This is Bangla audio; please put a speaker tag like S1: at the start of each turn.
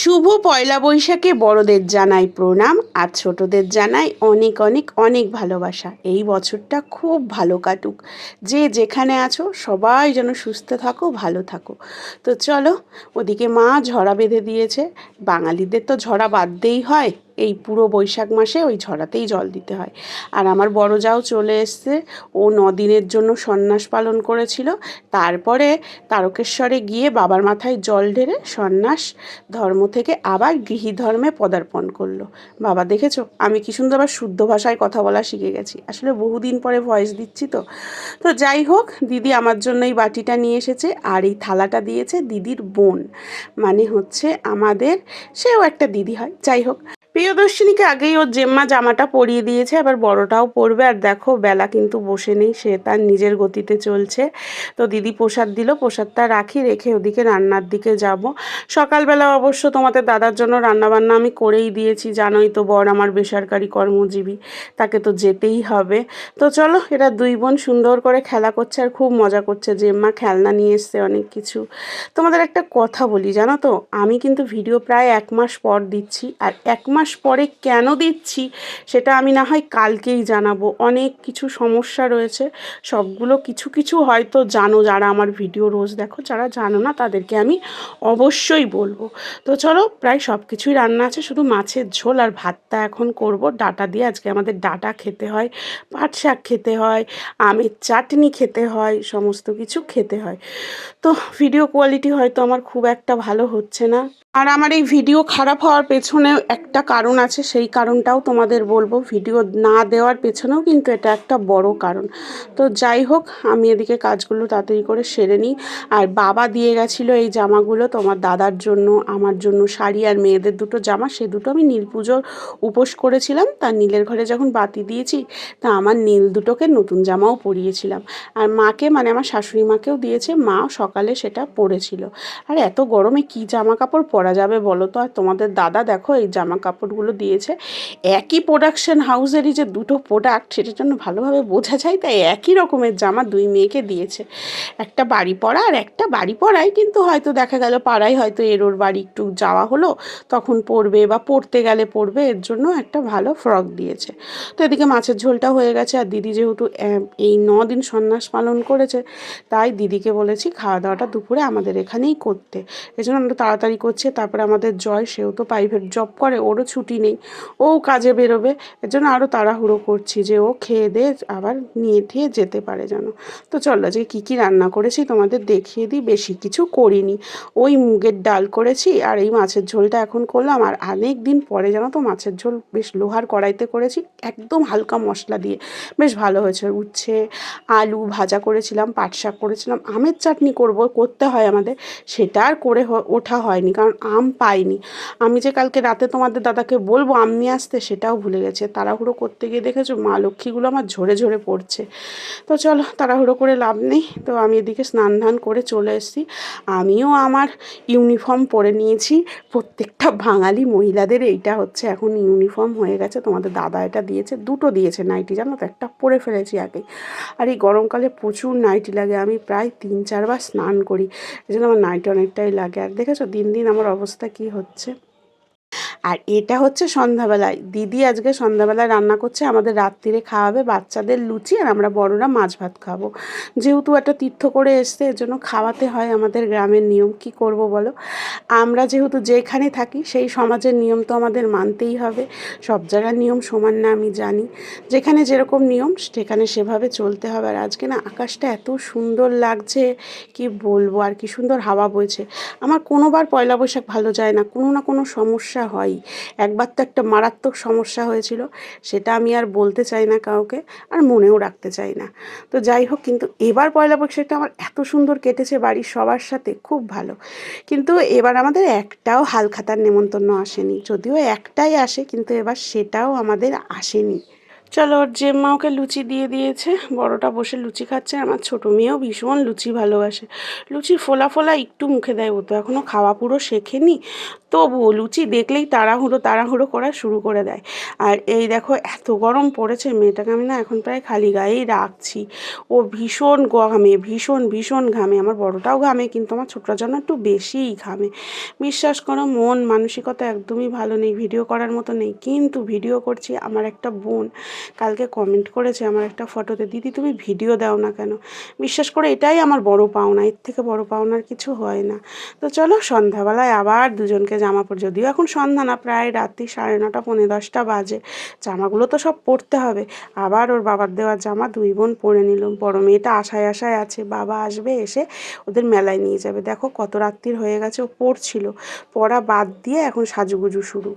S1: শুভ পয়লা বৈশাখে বড়দের জানাই প্রণাম আর ছোটদের জানাই অনেক অনেক অনেক ভালোবাসা। এই বছরটা খুব ভালো কাটুক, যে যেখানে আছো সবাই যেন সুস্থ থাকো, ভালো থাকো। তো চলো, ওদিকে মা ঝরা বেঁধে দিয়েছে। বাঙালিদের তো ঝরা বাঁধতেই হয়, এই পুরো বৈশাখ মাসে ওই ঝরাতেই জল দিতে হয়। আর আমার বড় যাও চলে এসছে, ও 9 দিনের জন্য সন্ন্যাস পালন করেছিল। তারপরে তারকেশ্বরে গিয়ে বাবার মাথায় জল ঢেলে সন্ন্যাস ধর্ম থেকে আবার গৃহী ধর্মে পদার্পণ করলো। বাবা দেখেছো আমি কি সুন্দর আবার শুদ্ধ ভাষায় কথা বলা শিখে গেছি, আসলে বহুদিন পরে ভয়েস দিচ্ছি তো। তো যাই হোক, দিদি আমার জন্য এই বাটিটা নিয়ে এসেছে, আর এই থালাটা দিয়েছে দিদির বোন, মানে হচ্ছে আমাদের, সেও একটা দিদি হয়। যাই হোক, প্রিয়দর্শিনীকে আগেই ওর জেম্মা জামাটা পরিয়ে দিয়েছে, আবার বড়টাও পরবে। আর দেখো বেলা কিন্তু বসে নেই, সে তার নিজের গতিতে চলছে। তো দিদি প্রসাদ দিল, প্রসাদটা রেখে ওদিকে রান্নার দিকে যাব। সকালবেলা অবশ্য তোমাদের দাদার জন্য রান্নাবান্না আমি করেই দিয়েছি, জানোই তো বর আমার বেসরকারি কর্মজীবী, তাকে তো যেতেই হবে। তো চলো, এরা দুই বোন সুন্দর করে খেলা করছে আর খুব মজা করছে। জেম্মা খেলনা নিয়ে এসছে অনেক কিছু। তোমাদের একটা কথা বলি, জানো তো আমি কিন্তু ভিডিও প্রায় 1 মাস পর দিচ্ছি, আর 1 মাস পরে কেন দিচ্ছি সেটা আমি না হয় কালকেই জানাবো। অনেক কিছু সমস্যা রয়েছে, সবগুলো কিছু কিছু হয়তো জানো যারা আমার ভিডিও রোজ দেখো, যারা জানো না তাদেরকে আমি অবশ্যই বলবো। তো চলো, প্রায় সব কিছুই রান্না আছে, শুধু মাছের ঝোল আর ভাতটা এখন করব ডাঁটা দিয়ে। আজকে আমাদের ডাঁটা খেতে হয়, পাট শাক খেতে হয়, আমের চাটনি খেতে হয়, সমস্ত কিছু খেতে হয়। তো ভিডিও কোয়ালিটি হয়তো আমার খুব একটা ভালো হচ্ছে না, আর আমার এই ভিডিও খারাপ হওয়ার পেছনে একটা কারণ আছে, সেই কারণটাও তোমাদের বলবো। ভিডিও না দেওয়ার পেছনেও কিন্তু এটা একটা বড় কারণ। তো যাই হোক, আমি এদিকে কাজগুলো তাড়াতাড়ি করে সেরে নিই। আর বাবা দিয়ে গেছিলো এই জামাগুলো তোমার দাদার জন্য, আমার জন্য শাড়ি আর মেয়েদের দুটো জামা, সে দুটো আমি নীল পুজোর উপোস করেছিলাম, তার নীলের ঘরে যখন বাতি দিয়েছি, তা আমার নীল দুটোকে নতুন জামাও পরিয়েছিলাম। আর মাকে, মানে আমার শাশুড়ি মাকেও দিয়েছে, মা সকালে সেটা পরেছিল। আর এত গরমে কি জামা কাপড় পরা যাবে বলো তো। আর তোমাদের দাদা দেখো এই জামা কাপড়গুলো দিয়েছে, একই প্রোডাকশন হাউসেরই যে দুটো প্রোডাক্ট সেটার জন্য ভালোভাবে বোঝা যায়, তাই একই রকমের জামা দুই মেয়েকে দিয়েছে। একটা বাড়ি পরা আর একটা বাড়ি পরাই, কিন্তু হয়তো দেখা গেল পাড়ায় হয়তো এর ওর বাড়ি একটু যাওয়া হলো, তখন পরবে বা পড়তে গেলে পরবে, এর জন্য একটা ভালো ফ্রক দিয়েছে। তো এদিকে মাছের ঝোলটা হয়ে গেছে, আর দিদি যেহেতু এই 9 দিন সন্ন্যাস পালন করেছে, তাই দিদিকে বলেছি খাওয়া দাওয়াটা দুপুরে আমাদের এখানেই করতে। এই জন্য আমরা তাড়াতাড়ি করছি। তারপরে আমাদের জয়, সেও তো প্রাইভেট জব করে, ওরও ছুটি নেই, ও কাজে বেরোবে। এর জন্য আরও তাড়াহুড়ো করছি যে ও খেয়ে দিয়ে আবার নিয়ে ঠিয়ে যেতে পারে যেন। তো চলো, আজকে কী কী রান্না করেছি তোমাদের দেখিয়ে দিই। বেশি কিছু করিনি, ওই মুগের ডাল করেছি আর এই মাছের ঝোলটা এখন করলাম। আর অনেক দিন পরে জানো তো মাছের ঝোল বেশ লোহার কড়াইতে করেছি, একদম হালকা মশলা দিয়ে, বেশ ভালো হয়েছে। উচ্ছে আলু ভাজা করেছিলাম, পাট শাক করেছিলাম, আমের চাটনি করতে হয় আমাদের, সেটা আর করে ওঠা হয়নি, কারণ আম পাইনি। আমি যে কালকে রাতে তোমাদের দাদাকে বলবো আম নিয়ে আসতে, সেটাও ভুলে গেছে। তাড়াহুড়ো করতে গিয়ে দেখেছো মা লক্ষ্মীগুলো আমার ঝরে ঝরে পড়ছে। তো চলো, তাড়াহুড়ো করে লাভ নেই। তো আমি এদিকে স্নান ধান করে চলে এসেছি। আমিও আমার ইউনিফর্ম পরে নিয়েছি, প্রত্যেকটা বাঙালি মহিলাদের এইটা হচ্ছে এখন ইউনিফর্ম হয়ে গেছে। তোমাদের দাদা এটা দিয়েছে, দুটো দিয়েছে নাইটি, জানো তো, একটা পরে ফেলেছি আগে। আর এই গরমকালে প্রচুর নাইটি লাগে, আমি প্রায় 3-4 বার স্নান করি, এই জন্য আমার নাইটি অনেকটাই লাগে। আর দেখেছো দিন দিন আমার অবস্থা কী হচ্ছে। আর এটা হচ্ছে সন্ধ্যাবেলায়, দিদি আজকে সন্ধ্যাবেলায় রান্না করছে, আমাদের রাত্রিরে খাওয়াবে বাচ্চাদের লুচি, আর আমরা বড়রা মাছ ভাত খাবো। যেহেতু একটা তীর্থ করে এসছে, এর জন্য খাওয়াতে হয়, আমাদের গ্রামের নিয়ম, কি করব বলো। আমরা যেহেতু যেখানে থাকি সেই সমাজের নিয়ম তো আমাদের মানতেই হবে। সব জায়গার নিয়ম সমান না আমি জানি, যেখানে যেরকম নিয়ম সেখানে সেভাবে চলতে হবে। আর আজকে না আকাশটা এত সুন্দর লাগছে, কি বলবো, আর কি সুন্দর হাওয়া বইছে। আমার কোনোবার পয়লা বৈশাখ ভালো যায় না, কোনো না কোনো সমস্যা হয়। একবার তো একটা মারাত্মক সমস্যা হয়েছিল, সেটা আমি আর বলতে চাই না কাউকে, আর মনেও রাখতে চাই না। তো যাই হোক, কিন্তু এবার পয়লা বৈশাখটা আমার এত সুন্দর কেটেছে বাড়ির সবার সাথে, খুব ভালো। কিন্তু এবার আমাদের একটাও হালখাতার নেমন্তন্ন আসেনি, যদিও একটাই আসে, কিন্তু এবার সেটাও আমাদের আসেনি। চলো, ওর জেম্মা ওকে লুচি দিয়ে দিয়েছে, বড়টা বসে লুচি খাচ্ছে। আমার ছোটো মেয়েও ভীষণ লুচি ভালোবাসে, লুচির ফোলা ফোলা একটু মুখে দেয়, ও তো এখনও খাওয়া পুরো শেখেনি, তবুও লুচি দেখলেই তাড়াহুড়ো তাড়াহুড়ো করা শুরু করে দেয়। আর এই দেখো এত গরম পড়েছে, মেয়েটাকে আমি না এখন প্রায় খালি গায়েই রাখছি। ও ভীষণ ঘামে, ভীষণ ভীষণ ঘামে। আমার বড়টাও ঘামে, কিন্তু আমার ছোটটার জন্য একটু বেশিই ঘামে। বিশ্বাস করো, মন মানসিকতা একদমই ভালো নেই, ভিডিও করার মতো নেই, কিন্তু ভিডিও করছি। আমার একটা বোন কালকে কমেন্ট করেছে আমার একটা ফটোতে, দিদি তুমি ভিডিও দাও না কেন? বিশ্বাস করে এটাই আমার বড় পাওনা, এর থেকে বড় পাওনার কিছু হয় না। তো চলো, সন্ধ্যাবেলায় আবার দুজনকে জামা পরে, যদিও এখন সন্ধ্যা না, প্রায় রাত্রি 9:30 10:30 বাজে, জামাগুলো তো সব পরতে হবে। আবার ওর বাবার দেওয়া জামা দুই বোন পরে নিলাম। বড় মেয়েটা আশায় আশায় আছে বাবা আসবে, এসে ওদের মেলায় নিয়ে যাবে। দেখো কত রাত্রির হয়ে গেছে, ও পড়ছিল, পড়া বাদ দিয়ে এখন সাজুগুজু শুরু।